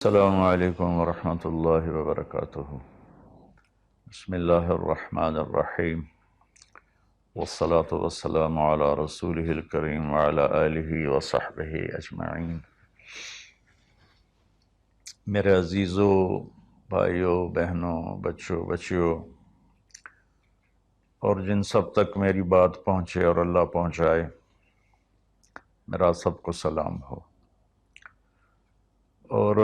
السلام علیکم ورحمۃ اللہ وبرکاتہ۔ بسم اللہ الرحمن الرحیم، والصلاة والسلام علی رسولہ الکریم وعلی آلہ وصحبہ اجمعین۔ میرے عزیزوں، بھائیوں، بہنوں، بچوں، بچیوں، اور جن سب تک میری بات پہنچے اور اللہ پہنچائے، میرا سب کو سلام ہو۔ اور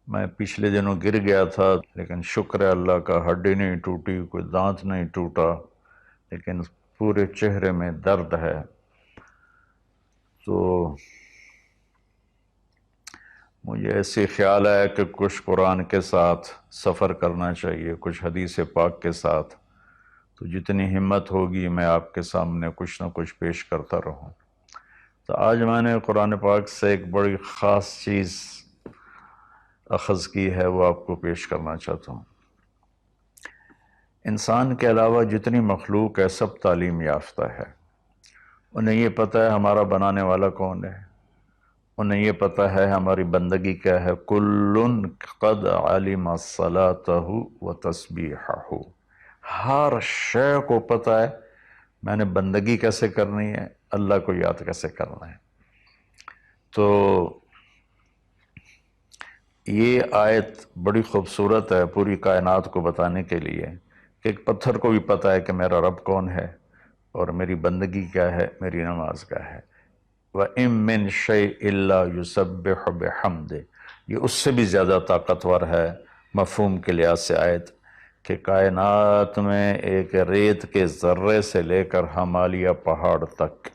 میں پچھلے دنوں گر گیا تھا، لیکن شکر ہے اللہ کا، ہڈی نہیں ٹوٹی، کوئی دانت نہیں ٹوٹا، لیکن پورے چہرے میں درد ہے۔ تو مجھے ایسے خیال آیا کہ کچھ قرآن کے ساتھ سفر کرنا چاہیے، کچھ حدیث پاک کے ساتھ۔ تو جتنی ہمت ہوگی میں آپ کے سامنے کچھ نہ کچھ پیش کرتا رہوں۔ تو آج میں نے قرآن پاک سے ایک بڑی خاص چیز اخذ کی ہے، وہ آپ کو پیش کرنا چاہتا ہوں۔ انسان کے علاوہ جتنی مخلوق ہے سب تعلیم یافتہ ہے۔ انہیں یہ پتہ ہے ہمارا بنانے والا کون ہے، انہیں یہ پتہ ہے ہماری بندگی کیا ہے۔ کُلٌ قد علم صلاتہ و تسبیحہ، ہر شے کو پتہ ہے میں نے بندگی کیسے کرنی ہے، اللہ کو یاد کیسے کرنا ہے۔ تو یہ آیت بڑی خوبصورت ہے پوری کائنات کو بتانے کے لیے کہ ایک پتھر کو بھی پتہ ہے کہ میرا رب کون ہے اور میری بندگی کیا ہے، میری نماز کیا ہے۔ وَإِن مِّن شَيْءٍ إِلَّا يُسَبِّحُ بِحَمْدِهِ، یہ اس سے بھی زیادہ طاقتور ہے مفہوم کے لحاظ سے آیت، کہ کائنات میں ایک ریت کے ذرے سے لے کر ہمالیہ پہاڑ تک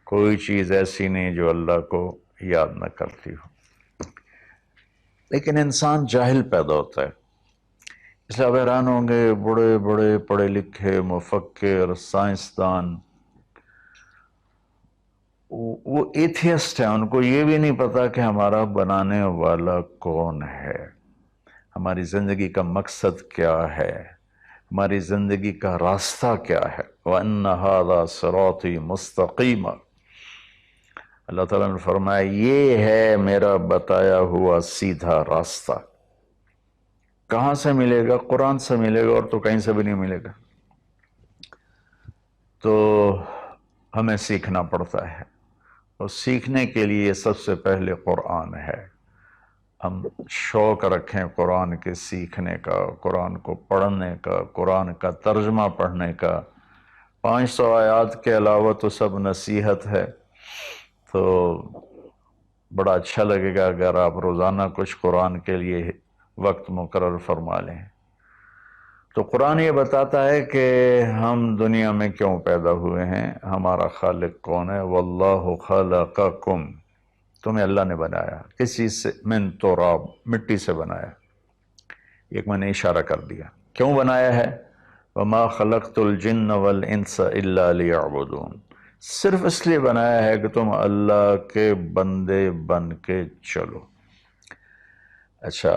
کوئی چیز ایسی نہیں جو اللہ کو یاد نہ کرتی ہو۔ لیکن انسان جاہل پیدا ہوتا ہے، اس لیے آپ حیران ہوں گے بڑے بڑے پڑھے لکھے مفکر سائنسدان وہ ایتھیسٹ ہیں، ان کو یہ بھی نہیں پتا کہ ہمارا بنانے والا کون ہے، ہماری زندگی کا مقصد کیا ہے، ہماری زندگی کا راستہ کیا ہے۔ وَأَنَّ هَذَا صِرَاطِي مُسْتَقِيمًا، اللہ تعالیٰ نے فرمایا یہ ہے میرا بتایا ہوا سیدھا راستہ۔ کہاں سے ملے گا؟ قرآن سے ملے گا، اور تو کہیں سے بھی نہیں ملے گا۔ تو ہمیں سیکھنا پڑتا ہے، اور سیکھنے کے لیے سب سے پہلے قرآن ہے۔ ہم شوق رکھیں قرآن کے سیکھنے کا، قرآن کو پڑھنے کا، قرآن کا ترجمہ پڑھنے کا۔ 500 آیات کے علاوہ تو سب نصیحت ہے، تو بڑا اچھا لگے گا اگر آپ روزانہ کچھ قرآن کے لیے وقت مقرر فرما لیں۔ تو قرآن یہ بتاتا ہے کہ ہم دنیا میں کیوں پیدا ہوئے ہیں، ہمارا خالق کون ہے۔ واللہ خلقکم، تمہیں اللہ نے بنایا کس چیز سے؟ من تراب، مٹی سے بنایا۔ ایک میں نے اشارہ کر دیا کیوں بنایا ہے۔ وما خلقت الجن والانس الا لیعبدون، صرف اس لیے بنایا ہے کہ تم اللہ کے بندے بن کے چلو۔ اچھا،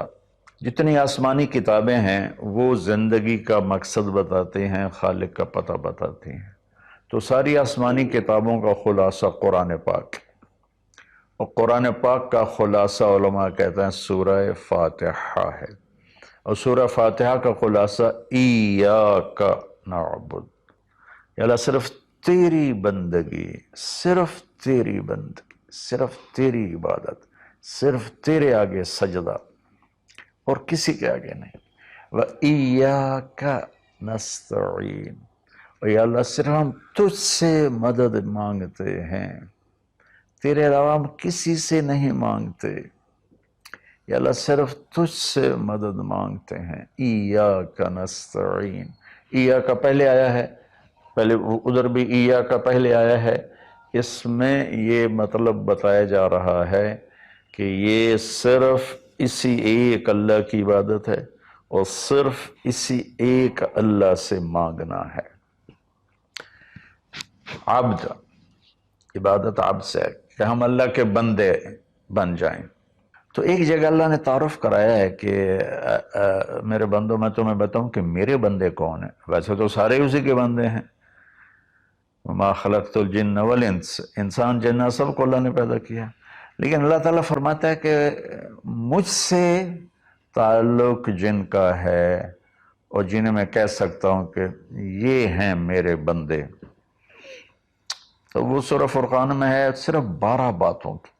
جتنی آسمانی کتابیں ہیں وہ زندگی کا مقصد بتاتے ہیں، خالق کا پتہ بتاتی ہیں۔ تو ساری آسمانی کتابوں کا خلاصہ قرآن پاک، اور قرآن پاک کا خلاصہ علماء کہتے ہیں سورہ فاتحہ ہے، اور سورہ فاتحہ کا خلاصہ ایاک نعبد، یا اللہ صرف تیری بندگی، صرف تیری بندگی، صرف تیری عبادت، صرف تیرے آگے سجدہ، اور کسی کے آگے نہیں۔ وَإِيَّاكَ نَسْتَعِينُ، اور یا اللہ صرف ہم تجھ سے مدد مانگتے ہیں، تیرے علاوہ ہم کسی سے نہیں مانگتے، یا اللہ صرف تجھ سے مدد مانگتے ہیں۔ ایاک نستعین، ایا کا پہلے آیا ہے، پہلے ادھر بھی ایا کا پہلے آیا ہے۔ اس میں یہ مطلب بتایا جا رہا ہے کہ یہ صرف اسی ایک اللہ کی عبادت ہے، اور صرف اسی ایک اللہ سے مانگنا ہے۔ عبد، عبادت عبد سے ہے کہ ہم اللہ کے بندے بن جائیں۔ تو ایک جگہ اللہ نے تعارف کرایا ہے کہ میرے بندوں، میں تمہیں بتاؤں کہ میرے بندے کون ہیں۔ ویسے تو سارے اسی کے بندے ہیں، وما خلقت الجن والانس، انسان جنات سب کو اللہ نے پیدا کیا، لیکن اللہ تعالیٰ فرماتا ہے کہ مجھ سے تعلق جن کا ہے اور جنہیں میں کہہ سکتا ہوں کہ یہ ہیں میرے بندے، تو وہ سورہ فرقان میں ہے صرف 12 باتوں کی،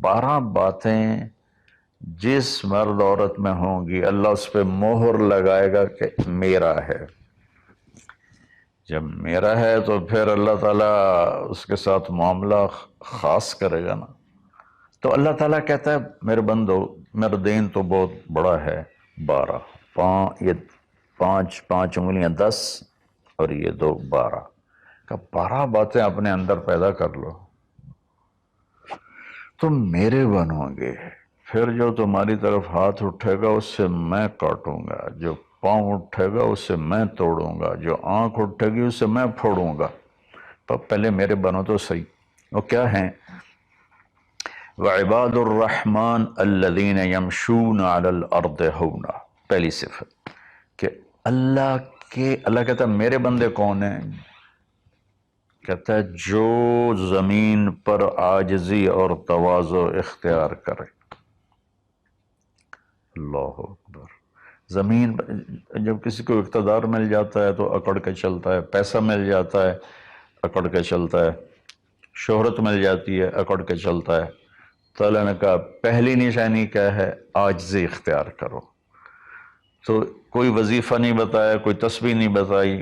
12 باتیں جس مرد عورت میں ہوں گی اللہ اس پہ مہر لگائے گا کہ میرا ہے۔ جب میرا ہے تو پھر اللہ تعالیٰ اس کے ساتھ معاملہ خاص کرے گا نا۔ تو اللہ تعالیٰ کہتا ہے میرے بندو میرا دین تو بہت بڑا ہے، 12، یہ 5 انگلیاں 10 اور یہ 2 12 کہ 12 باتیں اپنے اندر پیدا کر لو، تم میرے بنو گے، پھر جو تمہاری طرف ہاتھ اٹھے گا اس سے میں کاٹوں گا، جو پاؤں اٹھے گا اس سے میں توڑوں گا، جو آنکھ اٹھے گی اس سے میں پھوڑوں گا، تو پہلے میرے بنو تو صحیح۔ وہ کیا ہیں؟ وعباد الرحمن الذین یمشون علی الارض ہونا، پہلی صفت کہ اللہ کہتا ہے میرے بندے کون ہیں؟ کہتا ہے جو زمین پر عاجزی اور تواضع اختیار کرے۔ اللہ اکبر۔ زمین جب کسی کو اقتدار مل جاتا ہے تو اکڑ کے چلتا ہے، پیسہ مل جاتا ہے اکڑ کے چلتا ہے، شہرت مل جاتی ہے اکڑ کے چلتا ہے، تو اللہ نے کہا پہلی نشانی کیا ہے؟ عاجزی اختیار کرو۔ تو کوئی وظیفہ نہیں بتایا، کوئی تسبیح نہیں بتائی،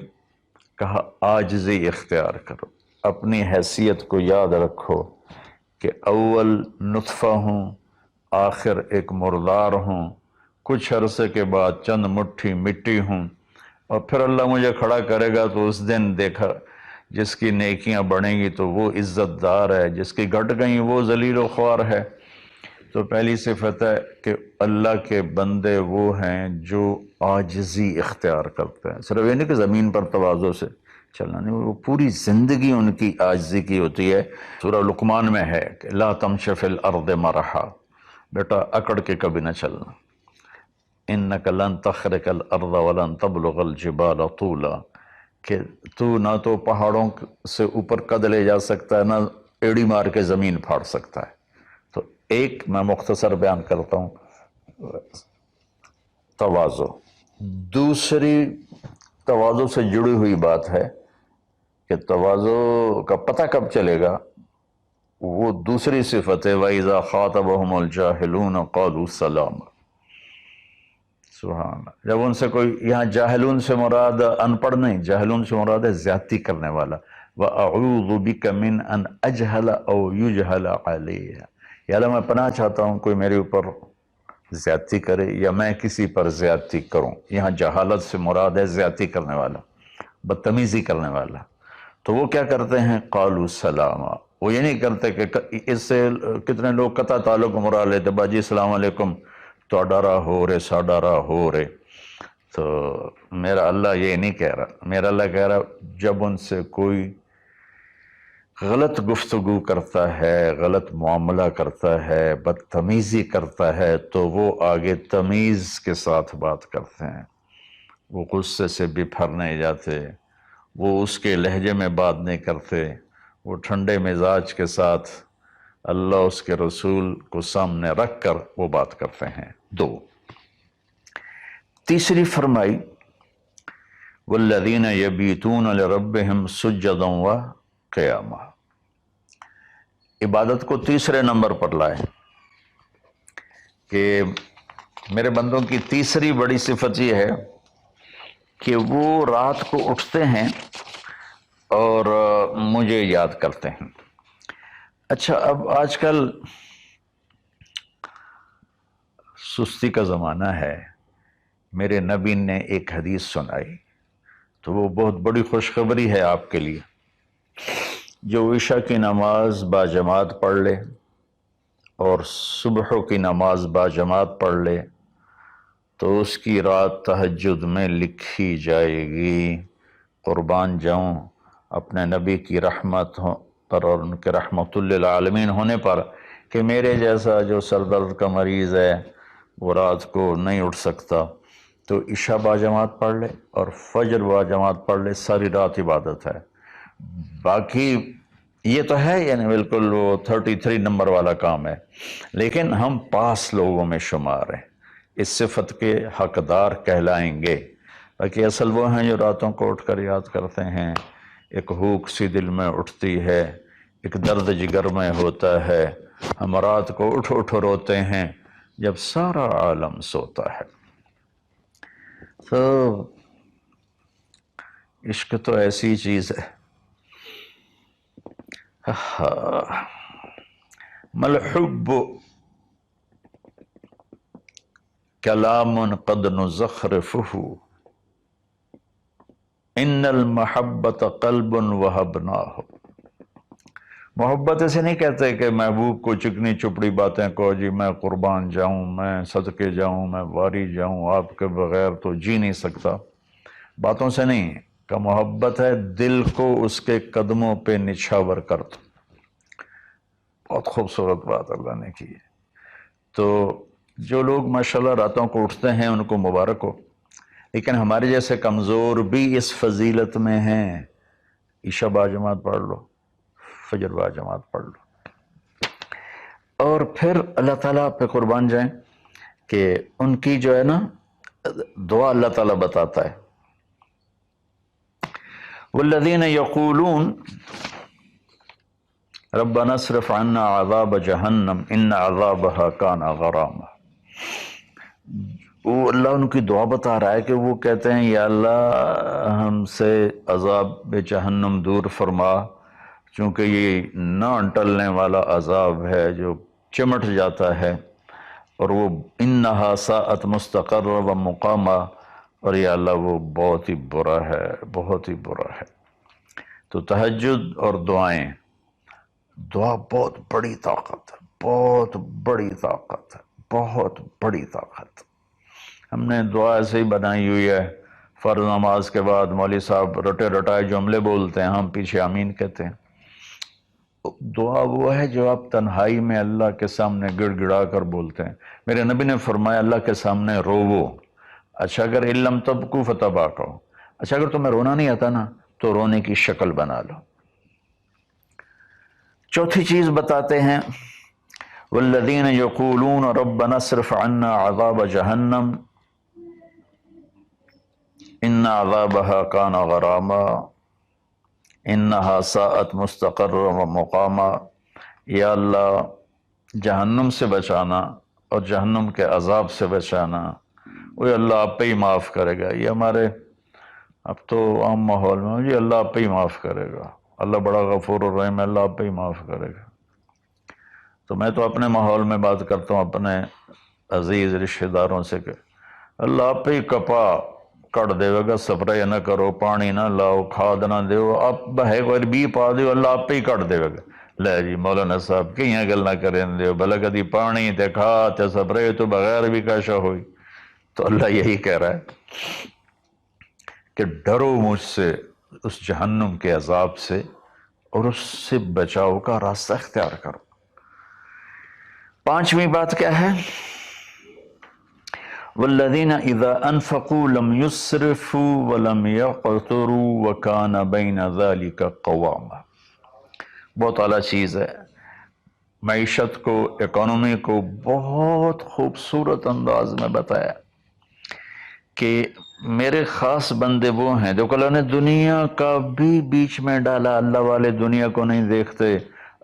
کہا عاجزی اختیار کرو، اپنی حیثیت کو یاد رکھو کہ اول نطفہ ہوں، آخر ایک مردار ہوں، کچھ عرصے کے بعد چند مٹھی مٹی ہوں، اور پھر اللہ مجھے کھڑا کرے گا تو اس دن دیکھا جس کی نیکیاں بڑھیں گی تو وہ عزت دار ہے، جس کی گھٹ گئیں وہ ذلیل و خوار ہے۔ تو پہلی صفت ہے کہ اللہ کے بندے وہ ہیں جو عاجزی اختیار کرتے ہیں، صرف یہ نہیں کہ زمین پر تواضع سے چلنا، نہیں، وہ پوری زندگی ان کی عاجزی کی ہوتی ہے۔ سورہ لقمان میں ہے کہ لا تمش فی الارض مرحا، بیٹا اکڑ کے کبھی نہ چلنا، انک لن تخرق الارض ولن تبلغ الجبال طولا، کہ تو نہ تو پہاڑوں سے اوپر قد لے جا سکتا ہے، نہ ایڑی مار کے زمین پھاڑ سکتا ہے۔ تو ایک میں مختصر بیان کرتا ہوں، تواضع۔ دوسری تواضع سے جڑی ہوئی بات ہے کہ تواضع کا پتہ کب چلے گا؟ وہ دوسری صفت ہے وَإِذَا خَاطَبَهُمُ الْجَاهِلُونَ قَالُوا سَلَامًا۔ سبحان اللہ۔ جب ان سے کوئی، یہاں جاہلون سے مراد ان پڑھ نہیں، جاہلون سے مراد ہے زیادتی کرنے والا۔ وَأَعُوذُ بِكَ مِنْ أَنْ أَجْهَلَ أَوْ يُجْهَلَ عَلَيَّ، یا اللہ میں پناہ چاہتا ہوں کوئی میرے اوپر زیادتی کرے یا میں کسی پر زیادتی کروں۔ یہاں جہالت سے مراد ہے زیادتی کرنے والا، بدتمیزی کرنے والا۔ تو وہ کیا کرتے ہیں؟ قالوا سلاما، وہ یہ نہیں کرتے کہ اس سے کتنے لوگ قطع تعلق مراد لیتے، باجی السلام علیکم، تو ڈرا ہو رہے سا ڈرا ہو رہے۔ تو میرا اللہ یہ نہیں کہہ رہا، میرا اللہ کہہ رہا جب ان سے کوئی غلط گفتگو کرتا ہے، غلط معاملہ کرتا ہے، بدتمیزی کرتا ہے، تو وہ آگے تمیز کے ساتھ بات کرتے ہیں، وہ غصے سے بپھر نہیں جاتے، وہ اس کے لہجے میں بات نہیں کرتے، وہ ٹھنڈے مزاج کے ساتھ اللہ اس کے رسول کو سامنے رکھ کر وہ بات کرتے ہیں۔ 2، تیسری فرمائی والذین یبیتون لربہم سجدا وقیاما، عبادت کو تیسرے نمبر پر لائے کہ میرے بندوں کی تیسری بڑی صفت یہ ہے کہ وہ رات کو اٹھتے ہیں اور مجھے یاد کرتے ہیں۔ اچھا، اب آج کل سستی کا زمانہ ہے، میرے نبی نے ایک حدیث سنائی تو وہ بہت بڑی خوشخبری ہے آپ کے لیے۔ جو عشاء کی نماز باجماعت پڑھ لے اور صبح کی نماز باجماعت پڑھ لے تو اس کی رات تہجد میں لکھی جائے گی۔ قربان جاؤں اپنے نبی کی رحمت پر اور ان کے رحمت للعالمین ہونے پر کہ میرے جیسا جو سر درد کا مریض ہے وہ رات کو نہیں اٹھ سکتا، تو عشاء باجماعت پڑھ لے اور فجر باجماعت پڑھ لے، ساری رات عبادت ہے۔ باقی یہ تو ہے یعنی بالکل وہ 33 نمبر والا کام ہے، لیکن ہم پاس لوگوں میں شمار ہیں، اس صفت کے حقدار کہلائیں گے۔ باقی اصل وہ ہیں جو راتوں کو اٹھ کر یاد کرتے ہیں، ایک ہوک سی دل میں اٹھتی ہے، ایک درد جگر میں ہوتا ہے، ہم رات کو اٹھ اٹھ روتے ہیں جب سارا عالم سوتا ہے۔ تو عشق تو ایسی چیز ہے۔ ملحب کلام قد نزخرفہ ان المحبت قلب وہبناہ۔ محبت اسے نہیں کہتے کہ محبوب کو چکنی چپڑی باتیں کو، جی میں قربان جاؤں، میں صدقے جاؤں، میں واری جاؤں، آپ کے بغیر تو جی نہیں سکتا، باتوں سے نہیں کہ محبت ہے دل کو اس کے قدموں پہ نچھاور کر دو۔ بہت خوبصورت بات اللہ نے کی ہے۔ تو جو لوگ ماشاءاللہ راتوں کو اٹھتے ہیں ان کو مبارک ہو، لیکن ہمارے جیسے کمزور بھی اس فضیلت میں ہیں۔ عشاء باجماعت پڑھ لو، فجر باجماعت پڑھ لو، اور پھر اللہ تعالیٰ پہ قربان جائیں کہ ان کی جو ہے نا دعا اللہ تعالیٰ بتاتا ہے، والذین یقولون ربنا اصرف عنا عذاب جہنم ان عذابها کان غراما۔ وہ اللہ ان کی دعا بتا رہا ہے کہ وہ کہتے ہیں یا اللہ ہم سے عذاب جہنم دور فرما، چونکہ یہ نہ ٹلنے والا عذاب ہے جو چمٹ جاتا ہے، اور وہ انہا ساءت مستقر و مقاما، اور یا اللہ وہ بہت ہی برا ہے، بہت ہی برا ہے۔ تو تہجد اور دعائیں، دعا بہت بڑی طاقت ہے، بہت بڑی طاقت ہے، بہت بڑی طاقت۔ ہم نے دعا ایسے ہی بنائی ہوئی ہے، فرض نماز کے بعد مولوی صاحب رٹے رٹائے جملے بولتے ہیں، ہم پیچھے آمین کہتے ہیں۔ دعا وہ ہے جو آپ تنہائی میں اللہ کے سامنے گڑ گڑا کر بولتے ہیں۔ میرے نبی نے فرمایا اللہ کے سامنے روو، اچھا اگر علم تبکو فتباکو، اچھا اگر تمہیں رونا نہیں آتا نا تو رونے کی شکل بنا لو۔ چوتھی چیز بتاتے ہیں، والذین یقولون ربنا اصرف عنا عذاب جہنم ان عذابها کان غراما انہا ساءت مستقر و مقاما۔ یا اللہ جہنم سے بچانا اور جہنم کے عذاب سے بچانا، وہ اللہ آپ پہ ہی معاف کرے گا۔ یہ ہمارے اب تو عام ماحول میں جی اللہ آپ پہ ہی معاف کرے گا، اللہ بڑا غفور الرحیم ہے، اللہ آپ پہ ہی معاف کرے گا۔ تو میں تو اپنے ماحول میں بات کرتا ہوں اپنے عزیز رشتہ داروں سے کہ اللہ آپ پہ ہی کپا کٹ دے گا، سپرے نہ کرو، پانی نہ لاؤ، کھاد نہ دیو، آپ بہے کوئی بھی پا دیو، اللہ آپ پہ ہی کٹ دے گا۔ لے جی مولانا صاحب کہیں گل نہ کریں دیو، بھلا کدی پانی تے کھاد تے سپرے تو بغیر بھی کاشا ہوئی۔ تو اللہ یہی کہہ رہا ہے کہ ڈرو مجھ سے اس جہنم کے عذاب سے اور اس سے بچاؤ کا راستہ اختیار کرو۔ پانچویں بات کیا ہے؟ والذین اذا انفقوا لم یسرفوا ولم یقتروا وکان بین ذلک قواما۔ بہت اعلیٰ چیز ہے، معیشت کو، اکانومی کو بہت خوبصورت انداز میں بتایا کہ میرے خاص بندے وہ ہیں، دیکھو اللہ نے دنیا کا بھی بیچ میں ڈالا۔ اللہ والے دنیا کو نہیں دیکھتے،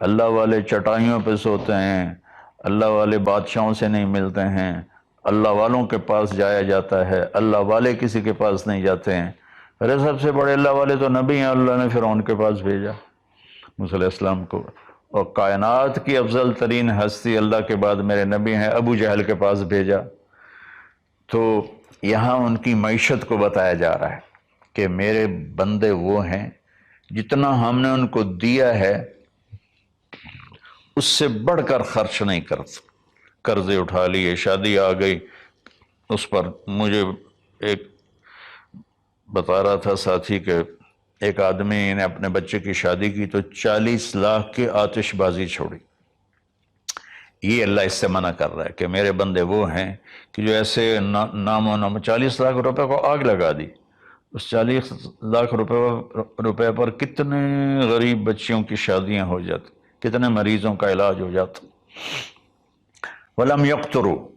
اللہ والے چٹائیوں پہ سوتے ہیں، اللہ والے بادشاہوں سے نہیں ملتے ہیں، اللہ والوں کے پاس جایا جاتا ہے، اللہ والے کسی کے پاس نہیں جاتے ہیں۔ ارے سب سے بڑے اللہ والے تو نبی ہیں، اللہ نے فرعون کے پاس بھیجا موسیٰ علیہ السلام کو، اور کائنات کی افضل ترین ہستی اللہ کے بعد میرے نبی ہیں، ابو جہل کے پاس بھیجا۔ تو یہاں ان کی معیشت کو بتایا جا رہا ہے کہ میرے بندے وہ ہیں جتنا ہم نے ان کو دیا ہے اس سے بڑھ کر خرچ نہیں کرتے۔ قرضے اٹھا لیے، شادی آ گئی، اس پر مجھے ایک بتا رہا تھا ساتھی کہ ایک آدمی نے اپنے بچے کی شادی کی تو 40 لاکھ کی آتش بازی چھوڑی۔ یہ اللہ اس سے منع کر رہا ہے کہ میرے بندے وہ ہیں کہ جو ایسے نام و نام 40 لاکھ روپے کو آگ لگا دی، اس 40 لاکھ روپے پر کتنے غریب بچیوں کی شادیاں ہو جاتی، کتنے مریضوں کا علاج ہو جاتا۔ وَلَمْ يَقْتُرُوا،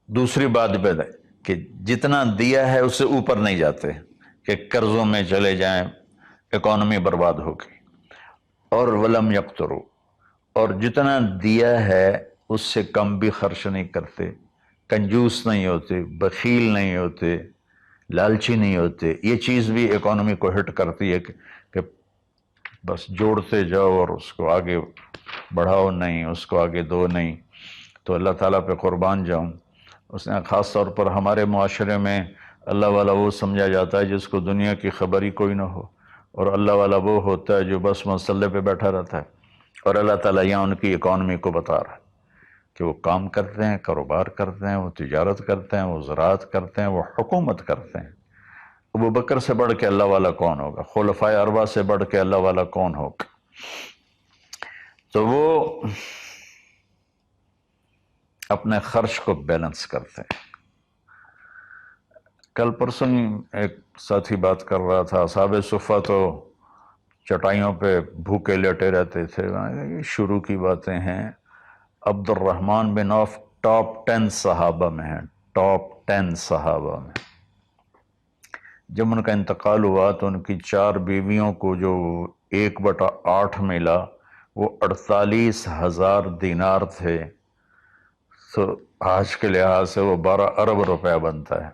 دوسری بات ہے کہ جتنا دیا ہے اس سے اوپر نہیں جاتے کہ قرضوں میں چلے جائیں، اکانومی برباد ہوگی۔ اور وَلَمْ يَقْتُرُوا، اور جتنا دیا ہے اس سے کم بھی خرچ نہیں کرتے، کنجوس نہیں ہوتے، بخیل نہیں ہوتے، لالچی نہیں ہوتے۔ یہ چیز بھی اکانومی کو ہٹ کرتی ہے کہ بس جوڑتے جاؤ اور اس کو آگے بڑھاؤ نہیں، اس کو آگے دو نہیں۔ تو اللہ تعالیٰ پہ قربان جاؤں، اس نے خاص طور پر ہمارے معاشرے میں اللہ والا وہ سمجھا جاتا ہے جس کو دنیا کی خبر ہی کوئی نہ ہو، اور اللہ والا وہ ہوتا ہے جو بس مسلح پہ بیٹھا رہتا ہے۔ اور اللہ تعالیٰ یہاں ان کی اکانومی کو بتا رہا ہے کہ وہ کام کرتے ہیں، کاروبار کرتے ہیں، وہ تجارت کرتے ہیں، وہ زراعت کرتے ہیں، وہ حکومت کرتے ہیں۔ ابو بکر سے بڑھ کے اللہ والا کون ہوگا؟ خلفائے اربعہ سے بڑھ کے اللہ والا کون ہوگا؟ تو وہ اپنے خرچ کو بیلنس کرتے ہیں۔ کل پرسوں ایک ساتھی بات کر رہا تھا، اصحاب صفہ تو چٹائیوں پہ بھوکے لیٹے رہتے تھے۔ یہ شروع کی باتیں ہیں۔ عبد الرحمن بن عوف ٹاپ 10 صحابہ میں ہیں، ٹاپ 10 صحابہ میں۔ جب ان کا انتقال ہوا تو ان کی 4 بیویوں کو جو 1/8 ملا وہ 48,000 دینار تھے، تو آج کے لحاظ سے وہ 12 ارب روپے بنتا ہے۔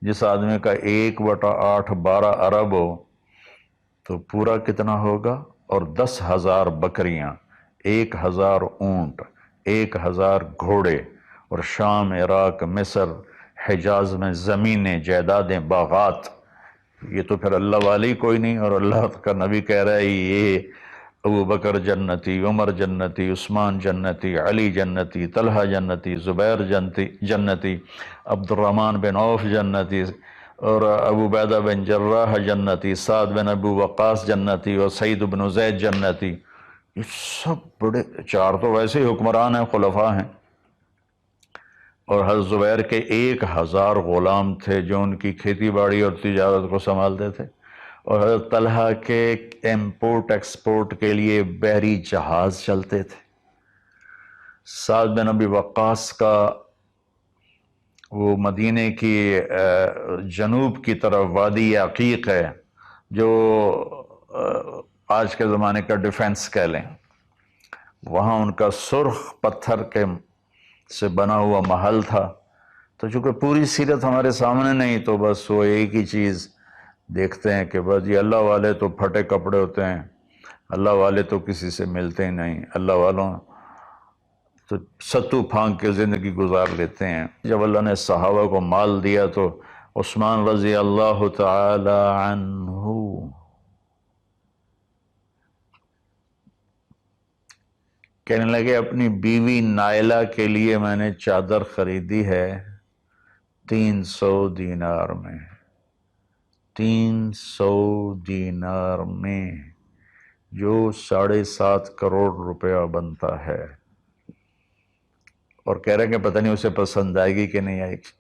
جس آدمی کا 1/8 12 ارب ہو تو پورا کتنا ہوگا؟ اور 10,000 بکریاں، 1,000 اونٹ، 1,000 گھوڑے، اور شام، عراق، مصر، حجاز میں زمینیں، جائیدادیں، باغات۔ یہ تو پھر اللہ والی کوئی نہیں، اور اللہ کا نبی کہہ رہا ہے یہ ابو بکر جنتی، عمر جنتی، عثمان جنتی، علی جنتی، طلحہ جنتی، زبیر جنتی، عبد الرحمن بن عوف جنتی، اور ابو عبیدہ بن جراح جنتی، سعد بن ابو وقاص جنتی، اور سعید بن زید جنتی۔ یہ سب بڑے، 4 تو ویسے ہی حکمران ہیں، خلفاء ہیں۔ اور حضرت زبیر کے 1,000 غلام تھے جو ان کی کھیتی باڑی اور تجارت کو سنبھالتے تھے، اور حضرت طلحہ کے امپورٹ ایکسپورٹ کے لیے بحری جہاز چلتے تھے۔ سعد بن ابی وقاص کا وہ مدینے کی جنوب کی طرف وادی عقیق ہے، جو آج کے زمانے کا ڈیفنس کہہ لیں، وہاں ان کا سرخ پتھر کے سے بنا ہوا محل تھا۔ تو چونکہ پوری سیرت ہمارے سامنے نہیں، تو بس وہ ایک ہی چیز دیکھتے ہیں کہ بس یہ اللہ والے تو پھٹے کپڑے ہوتے ہیں، اللہ والے تو کسی سے ملتے ہی نہیں، اللہ والوں تو ستو پھانک کے زندگی گزار لیتے ہیں۔ جب اللہ نے صحابہ کو مال دیا تو عثمان رضی اللہ تعالی عنہ کہنے لگے اپنی بیوی نائلہ کے لیے میں نے چادر خریدی ہے 300 دینار میں، 300 دینار میں، جو 7.5 کروڑ روپیہ بنتا ہے۔ اور کہہ رہے ہیں کہ پتہ نہیں اسے پسند آئے گی کہ نہیں آئے گی۔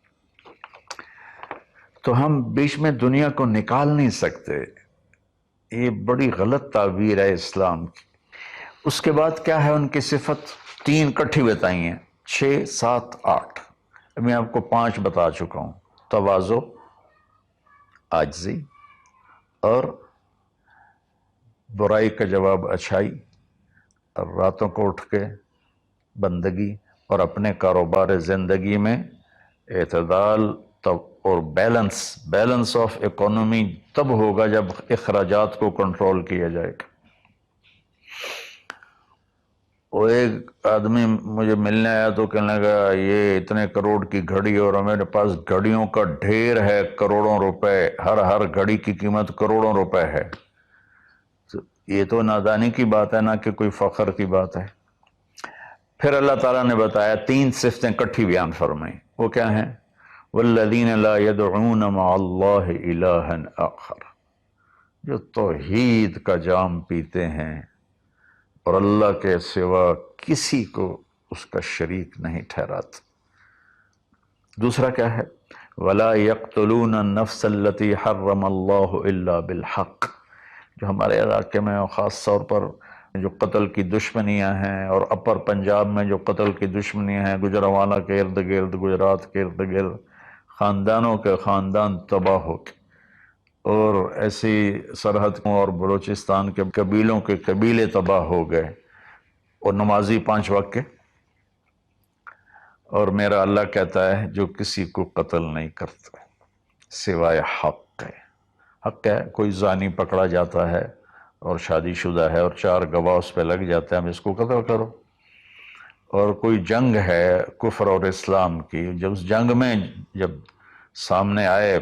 تو ہم بیچ میں دنیا کو نکال نہیں سکتے، یہ بڑی غلط تعبیر ہے اسلام کی۔ اس کے بعد کیا ہے ان کی صفت؟ 3 کٹھی بتائی ہیں، 6، 7، 8۔ میں آپ کو 5 بتا چکا ہوں۔ تواضع، عاجزی، اور برائی کا جواب اچھائی، اور راتوں کو اٹھ کے بندگی، اور اپنے کاروبار زندگی میں اعتدال اور بیلنس آف اکانومی تب ہوگا جب اخراجات کو کنٹرول کیا جائے گا۔ وہ ایک آدمی مجھے ملنے آیا تو کہنے لگا یہ اتنے کروڑ کی گھڑی، اور ہمارے پاس گھڑیوں کا ڈھیر ہے، کروڑوں روپے، ہر گھڑی کی قیمت کروڑوں روپے ہے۔ یہ تو نادانی کی بات ہے، نہ کہ کوئی فخر کی بات ہے۔ پھر اللہ تعالیٰ نے بتایا 3 صفتیں کٹھی بیان فرمائیں، وہ کیا ہیں؟ والذین لا يدعون مع اللہ الہا آخر، جو توحید کا جام پیتے ہیں اور اللہ کے سوا کسی کو اس کا شریک نہیں ٹھہراتے۔ دوسرا کیا ہے؟ ولا يقتلون النفس التي حرم اللہ الا بالحق. جو ہمارے علاقے میں خاص طور پر جو قتل کی دشمنیاں ہیں، اور اپر پنجاب میں جو قتل کی دشمنیاں ہیں، گجرانوالہ کے ارد گرد، گجرات کے ارد گرد خاندانوں کے خاندان تباہ ہو کے، اور ایسی سرحد اور بلوچستان کے قبیلوں کے قبیلے تباہ ہو گئے، اور نمازی 5 وقت کے. اور میرا اللہ کہتا ہے جو کسی کو قتل نہیں کرتا سوائے حق ہے. حق ہے، کوئی زانی پکڑا جاتا ہے اور شادی شدہ ہے اور 4 گواہ اس پہ لگ جاتے ہیں، ہم اس کو قتل کرو. اور کوئی جنگ ہے کفر اور اسلام کی، جب اس جنگ میں جب سامنے آئے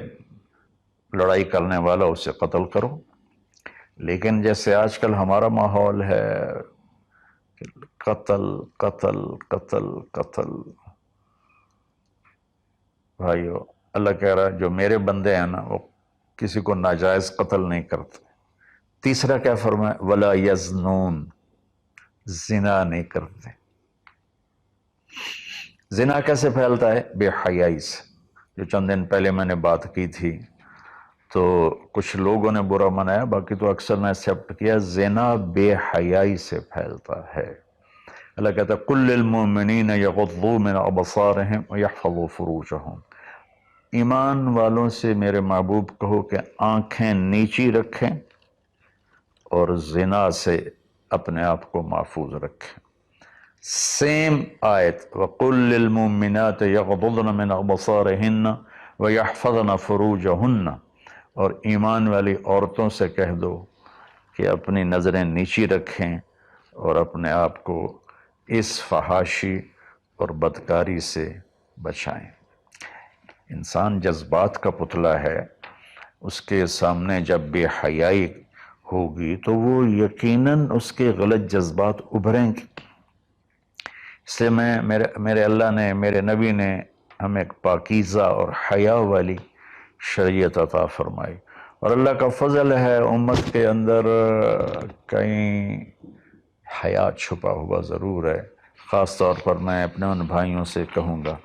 لڑائی کرنے والا اسے قتل کرو. لیکن جیسے آج کل ہمارا ماحول ہے قتل قتل قتل قتل. بھائیو، اللہ کہہ رہا ہے جو میرے بندے ہیں نا وہ کسی کو ناجائز قتل نہیں کرتے. تیسرا کیا فرمایا؟ ولا یزنون، زنا نہیں کرتے. زنا کیسے پھیلتا ہے؟ بے حیائی سے، جو چند دن پہلے میں نے بات کی تھی. تو کچھ لوگوں نے برا منایا، باقی تو اکثر نے ایکسیپٹ کیا. زنا بے حیائی سے پھیلتا ہے. اللہ کہتا ہے قُلْ لِلْمُؤْمِنِينَ يَغُضُّوا مِنْ أَبْصَارِهِمْ وَيَحْفَظُوا فُرُوجَهُمْ. ایمان والوں سے میرے محبوب کہو کہ آنکھیں نیچی رکھیں اور زنا سے اپنے آپ کو محفوظ رکھیں. سیم آیت وَقُلْ لِلْمُؤْمِنَاتِ يَغْضُضْنَ مِنْ أَبْصَارِهِنَّ وَيَحْفَظْنَ فُرُوجَهُنَّ. اور ایمان والی عورتوں سے کہہ دو کہ اپنی نظریں نیچی رکھیں اور اپنے آپ کو اس فحاشی اور بدکاری سے بچائیں. انسان جذبات کا پتلا ہے، اس کے سامنے جب بے حیائی ہوگی تو وہ یقیناً اس کے غلط جذبات ابھریں گے. اس لیے میرے اللہ نے، میرے نبی نے ہمیں ایک پاکیزہ اور حیا والی شریعت عطا فرمائی. اور اللہ کا فضل ہے امت کے اندر کہیں حیا چھپا ہوا ضرور ہے. خاص طور پر میں اپنے ان بھائیوں سے کہوں گا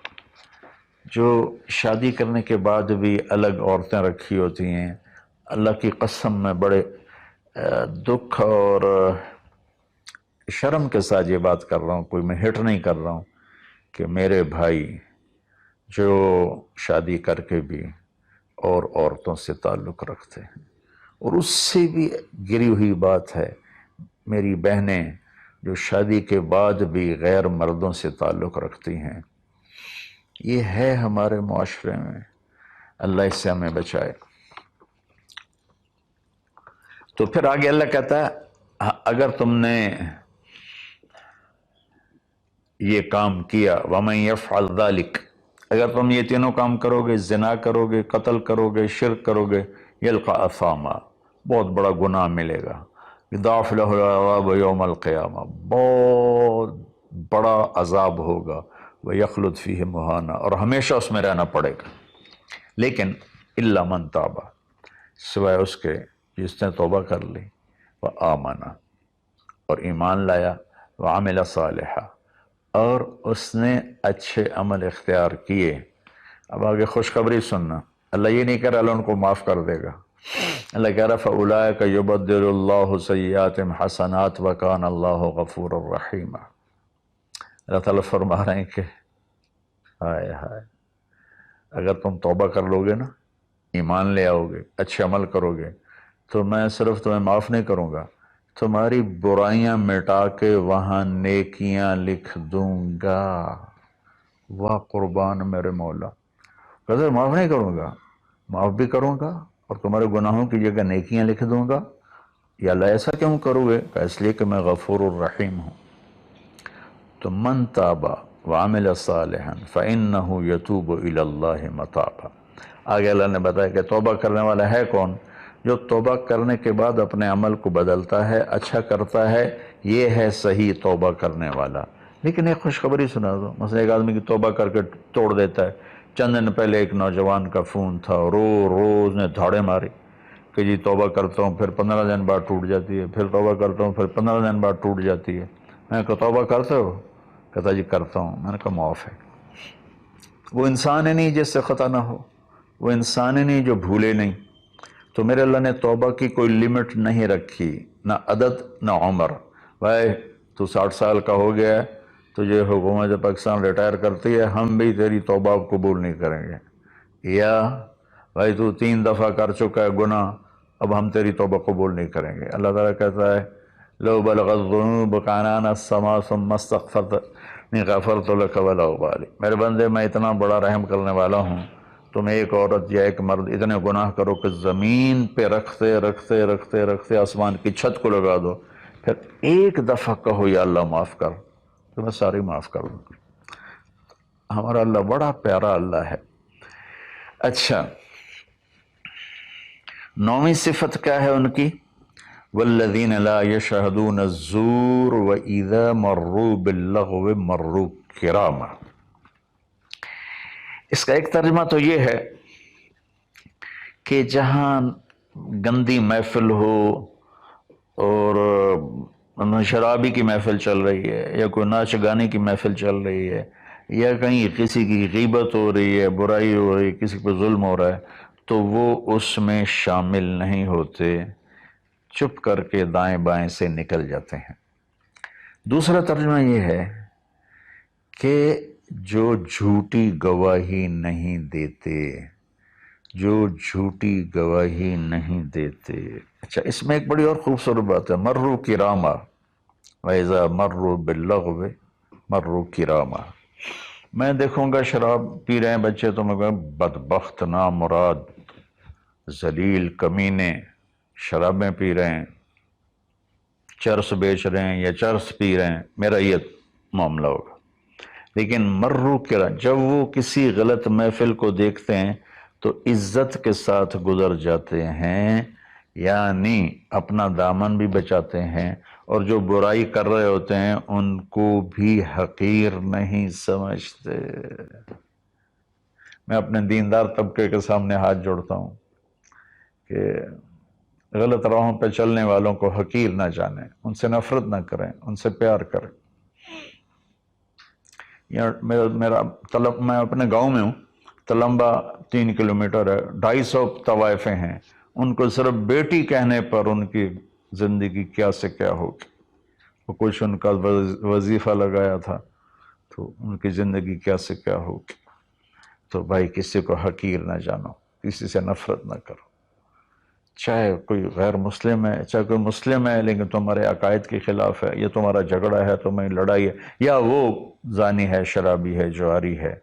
جو شادی کرنے کے بعد بھی الگ عورتیں رکھی ہوتی ہیں. اللہ کی قسم میں بڑے دکھ اور شرم کے ساتھ یہ بات کر رہا ہوں، کوئی میں ہٹ نہیں کر رہا ہوں، کہ میرے بھائی جو شادی کر کے بھی اور عورتوں سے تعلق رکھتے ہیں، اور اس سے بھی گری ہوئی بات ہے میری بہنیں جو شادی کے بعد بھی غیر مردوں سے تعلق رکھتی ہیں. یہ ہے ہمارے معاشرے میں، اللہ اس سے ہمیں بچائے. تو پھر آگے اللہ کہتا ہے اگر تم نے یہ کام کیا وَمَن يَفْعَلْ ذَلِكَ، اگر تم یہ تینوں کام کرو گے، زنا کرو گے، قتل کرو گے، شرک کرو گے، يَلْقَ أَثَامًا، بہت بڑا گناہ ملے گا. يُضَاعَفْ لَهُ الْعَذَابُ يَوْمَ الْقِيَامَةِ، بہت بڑا عذاب ہوگا. وَيَخْلُدْ فِيهِ مُهَانًا، اور ہمیشہ اس میں رہنا پڑے گا. لیکن إِلَّا مَن تَابَ، سوائے اس کے جس نے توبہ کر لی، وَآمَنَ، اور ایمان لایا، وَعَمِلَ صَالِحًا، اور اس نے اچھے عمل اختیار کیے. اب آگے خوشخبری سننا. اللہ یہ نہیں کہہ رہا اللہ ان کو معاف کر دے گا. اللہ کہہ رہا فَأُولَٰئِكَ يُبَدِّلُ اللَّهُ سَيِّئَاتِهِمْ حَسَنَاتٍ وَكَانَ اللَّهُ غَفُورًا رَحِيمًا. اللہ تعالیٰ فرما رہے ہیں کہ ہائے ہائے، اگر تم توبہ کر لو گے نا، ایمان لے آؤ گے، اچھے عمل کرو گے، تو میں صرف تمہیں معاف نہیں کروں گا، تمہاری برائیاں مٹا کے وہاں نیکیاں لکھ دوں گا. واہ قربان میرے مولا، کہتے معاف نہیں کروں گا، معاف بھی کروں گا اور تمہارے گناہوں کی جگہ نیکیاں لکھ دوں گا. یا اللہ ایسا کیوں کرو گے؟ کہ اس لیے کہ میں غفور الرحیم ہوں. تو من تابا وعمل صالحا فإنه يتوب إلى الله متابا. آگے اللہ نے بتایا کہ توبہ کرنے والا ہے کون؟ جو توبہ کرنے کے بعد اپنے عمل کو بدلتا ہے، اچھا کرتا ہے، یہ ہے صحیح توبہ کرنے والا. لیکن ایک خوشخبری سنا دو. مثلا ایک آدمی کی توبہ کر کے توڑ دیتا ہے. چند دن پہلے ایک نوجوان کا فون تھا، روز نے دھاڑے ماری کہ جی توبہ کرتا ہوں، پھر 15 دن بعد ٹوٹ جاتی ہے، پھر توبہ کرتا ہوں، پھر 15 دن بعد ٹوٹ جاتی ہے. میں نے کہا توبہ کرتے ہو؟ کہتا جی کرتا ہوں. میں نے کہا معاف ہے. وہ انسان ہی نہیں جس سے خطا نہ ہو. وہ انسان ہی نہیں جو بھولے نہیں. تو میرے اللہ نے توبہ کی کوئی لمٹ نہیں رکھی، نہ عدد نہ عمر. بھائی تو 60 سال کا ہو گیا ہے، تجھے حکومت پاکستان ریٹائر کرتی ہے، ہم بھی تیری توبہ قبول نہیں کریں گے. یا بھائی تو 3 دفعہ کر چکا ہے گناہ، اب ہم تیری توبہ قبول نہیں کریں گے. اللہ تعالیٰ کہتا ہے لو بلغت الذنوب عنان السماء ثم استغفرتنی غفرت لک ولا ابالی. میرے بندے میں اتنا بڑا رحم کرنے والا ہوں، تم ایک عورت یا ایک مرد اتنے گناہ کرو کہ زمین پہ رکھتے رکھتے رکھتے رکھتے آسمان کی چھت کو لگا دو، پھر ایک دفعہ کہو یا اللہ معاف کر، تو میں ساری معاف کر دوں. ہمارا اللہ بڑا پیارا اللہ ہے. اچھا، 9ویں صفت کیا ہے ان کی؟ والذین لا یشہدون الزور واذا مروا باللغو مروا کراما. اس کا ایک ترجمہ تو یہ ہے کہ جہاں گندی محفل ہو اور شرابی کی محفل چل رہی ہے، یا کوئی ناچ گانے کی محفل چل رہی ہے، یا کہیں کسی کی غیبت ہو رہی ہے، برائی ہو رہی ہے، کسی پہ ظلم ہو رہا ہے، تو وہ اس میں شامل نہیں ہوتے، چپ کر کے دائیں بائیں سے نکل جاتے ہیں. دوسرا ترجمہ یہ ہے کہ جو جھوٹی گواہی نہیں دیتے، جو جھوٹی گواہی نہیں دیتے. اچھا، اس میں ایک بڑی اور خوبصورت بات ہے، مروا کراما وَإِذَا مروا باللغو مروا کراما. میں دیکھوں گا شراب پی رہے ہیں بچے تو میں کہوں بدبخت، نامراد، ذلیل، کمینے، شرابیں پی رہے ہیں، چرس بیچ رہے ہیں یا چرس پی رہے ہیں، میرا یہ معاملہ ہوگا. لیکن مروا کرام، جب وہ کسی غلط محفل کو دیکھتے ہیں تو عزت کے ساتھ گزر جاتے ہیں، یعنی اپنا دامن بھی بچاتے ہیں، اور جو برائی کر رہے ہوتے ہیں ان کو بھی حقیر نہیں سمجھتے. میں اپنے دیندار طبقے کے سامنے ہاتھ جوڑتا ہوں کہ غلط راہوں پہ چلنے والوں کو حقیر نہ جانیں، ان سے نفرت نہ کریں، ان سے پیار کریں. میں اپنے گاؤں میں ہوں، تلمبا 3 کلومیٹر ہے، 250 طوائفیں ہیں. ان کو صرف بیٹی کہنے پر ان کی زندگی کیا سے کیا ہوگی. وہ کچھ ان کا وظیفہ لگایا تھا تو ان کی زندگی کیا سے کیا ہوگی. تو بھائی کسی کو حقیر نہ جانو، کسی سے نفرت نہ کرو، چاہے کوئی غیر مسلم ہے چاہے کوئی مسلم ہے، لیکن تمہارے عقائد کے خلاف ہے، یہ تمہارا جھگڑا ہے، تمہیں لڑائی ہے، یا وہ زانی ہے، شرابی ہے، جواری ہے،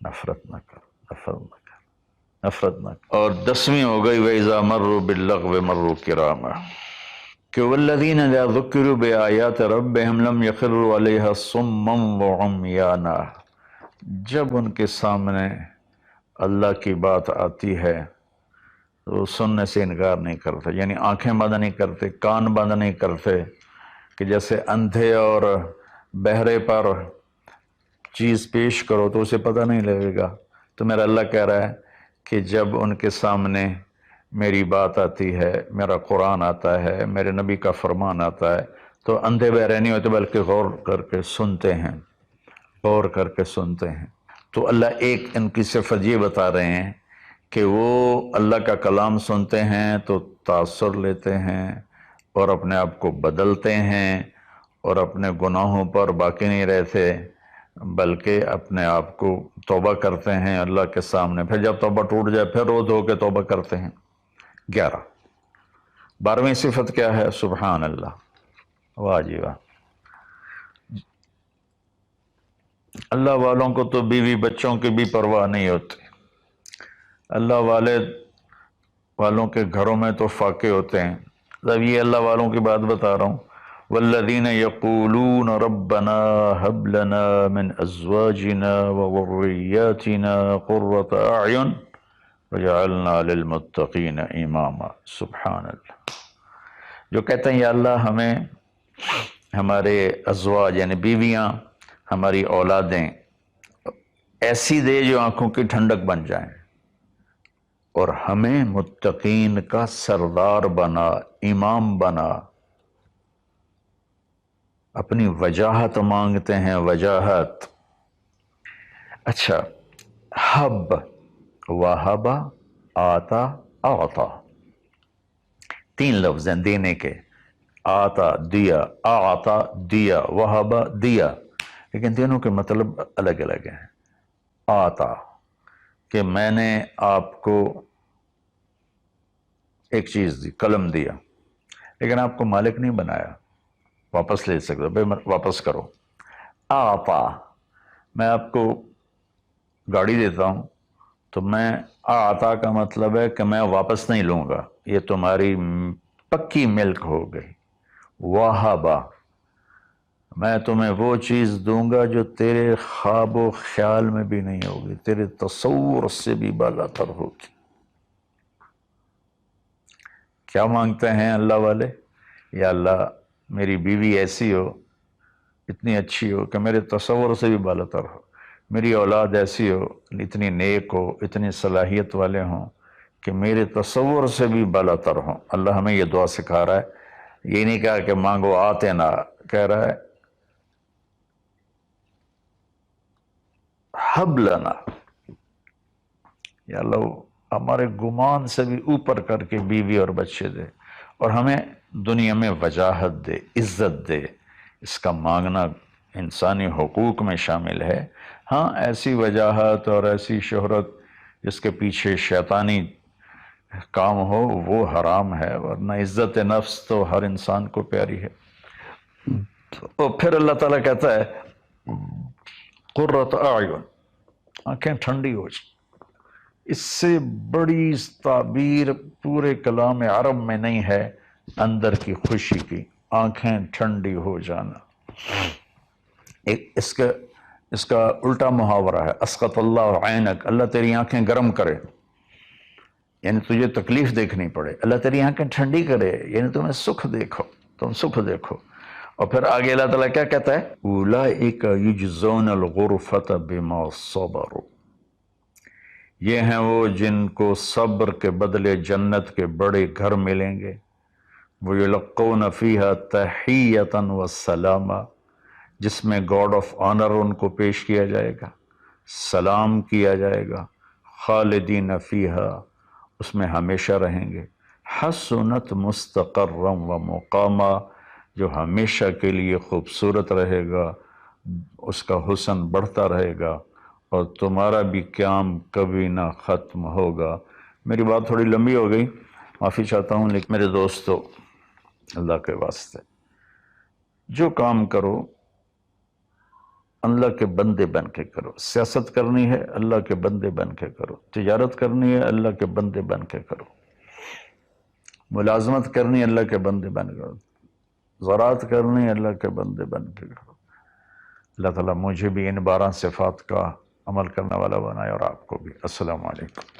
نفرت نہ کرو، نفرت نہ کرو، نفرت نہ کرو. اور 10ویں ہو گئی وَإِذَا مَرُّوا بِاللَّغْوِ مَرُّوا كِرَامًا، کہ وَالَّذِينَ إِذَا ذُكِّرُوا بِآيَاتِ رَبِّهِمْ لَمْ يَخِرُّوا عَلَيْهَا صُمًّا وَعُمْيَانًا. جب ان کے سامنے اللہ کی بات آتی ہے تو سننے سے انکار نہیں کرتے، یعنی آنکھیں بند نہیں کرتے، کان بند نہیں کرتے، کہ جیسے اندھے اور بہرے پر چیز پیش کرو تو اسے پتہ نہیں لگے گا. تو میرا اللہ کہہ رہا ہے کہ جب ان کے سامنے میری بات آتی ہے، میرا قرآن آتا ہے، میرے نبی کا فرمان آتا ہے، تو اندھے بہرے نہیں ہوتے بلکہ غور کر کے سنتے ہیں، غور کر کے سنتے ہیں. تو اللہ ایک ان کی صفت یہ بتا رہے ہیں کہ وہ اللہ کا کلام سنتے ہیں تو تاثر لیتے ہیں اور اپنے آپ کو بدلتے ہیں، اور اپنے گناہوں پر باقی نہیں رہتے بلکہ اپنے آپ کو توبہ کرتے ہیں اللہ کے سامنے. پھر جب توبہ ٹوٹ جائے پھر رو دھو کے توبہ کرتے ہیں. 11. 12ویں صفت کیا ہے؟ سبحان اللہ. واہ جی واہ. اللہ والوں کو تو بیوی بچوں کی بھی پرواہ نہیں ہوتی. اللہ والوں کے گھروں میں تو فاقے ہوتے ہیں. اب یہ اللہ والوں کی بات بتا رہا ہوں. والذین یقولون ربنا ہب لنا من ازواجنا وذریاتنا قرۃ اعین وجعلنا للمتقین اماما. سبحان اللہ. جو کہتے ہیں یا اللہ ہمیں ہمارے ازواج یعنی بیویاں، ہماری اولادیں ایسی دے جو آنکھوں کی ٹھنڈک بن جائیں، اور ہمیں متقین کا سردار بنا، امام بنا. اپنی وجاہت مانگتے ہیں، وجاہت. اچھا، حب وہبا، آتا، اعطا، 3 لفظ ہیں دینے کے، آتا دیا، اعطا دیا، وہبا دیا، لیکن تینوں کے مطلب الگ الگ ہیں۔ آتا کہ میں نے آپ کو ایک چیز دی، قلم دیا، لیکن آپ کو مالک نہیں بنایا، واپس لے سکتے، بھائی واپس کرو۔ آتا میں آپ کو گاڑی دیتا ہوں تو میں آتا کا مطلب ہے کہ میں واپس نہیں لوں گا، یہ تمہاری پکی ملک ہو گئی۔ وہبا میں تمہیں وہ چیز دوں گا جو تیرے خواب و خیال میں بھی نہیں ہوگی، تیرے تصور سے بھی بالا تر ہوگی۔ کیا مانگتے ہیں اللہ والے؟ یا اللہ میری بیوی ایسی ہو، اتنی اچھی ہو کہ میرے تصور سے بھی بالا تر ہو، میری اولاد ایسی ہو، اتنی نیک ہو، اتنی صلاحیت والے ہوں کہ میرے تصور سے بھی بالا تر ہوں۔ اللہ ہمیں یہ دعا سکھا رہا ہے، یہ نہیں کہا کہ مانگو آتے نہ، کہہ رہا ہے حب لنا، یا اللہ ہمارے گمان سے بھی اوپر کر کے بیوی اور بچے دے، اور ہمیں دنیا میں وجاہت دے، عزت دے۔ اس کا مانگنا انسانی حقوق میں شامل ہے۔ ہاں ایسی وجاہت اور ایسی شہرت جس کے پیچھے شیطانی کام ہو وہ حرام ہے، ورنہ عزت نفس تو ہر انسان کو پیاری ہے۔ اور پھر اللہ تعالیٰ کہتا ہے قرۃ اعین، آنکھیں ٹھنڈی ہو جائیں۔ اس سے بڑی تعبیر پورے کلام عرب میں نہیں ہے اندر کی خوشی کی، آنکھیں ٹھنڈی ہو جانا۔ اس کا الٹا محاورہ ہے اسقط اللہ عینک، اللہ تیری آنکھیں گرم کرے، یعنی تجھے تکلیف دیکھنی پڑے، اللہ تیری آنکھیں ٹھنڈی کرے، یعنی تمہیں سکھ دیکھو، تم سکھ دیکھو۔ اور پھر آگے اللہ تعالیٰ کیا کہتا ہے اولئک یجزون الغرفۃ بما صبروا، یہ ہیں وہ جن کو صبر کے بدلے جنت کے بڑے گھر ملیں گے۔ وَيُلَقَّوْنَ فِيهَا تَحِيَّةً وَالسَّلَامًا، جس میں گاڈ آف آنر ان کو پیش کیا جائے گا، سلام کیا جائے گا۔ خالدین فیہا، اس میں ہمیشہ رہیں گے۔ حسنت مستقرا و مقاما، جو ہمیشہ کے لیے خوبصورت رہے گا، اس کا حسن بڑھتا رہے گا، اور تمہارا بھی قیام کبھی نہ ختم ہوگا۔ میری بات تھوڑی لمبی ہو گئی، معافی چاہتا ہوں، لیکن میرے دوستو اللہ کے واسطے جو کام کرو اللہ کے بندے بن کے کرو۔ سیاست کرنی ہے اللہ کے بندے بن کے کرو، تجارت کرنی ہے اللہ کے بندے بن کے کرو، ملازمت کرنی ہے اللہ کے بندے بن کے کرو، زراعت کرنی ہے اللہ کے بندے بن کے کرو۔ اللہ تعالیٰ مجھے بھی ان 12 صفات کا عمل کرنے والا بنائے اور آپ کو بھی۔ السلام علیکم۔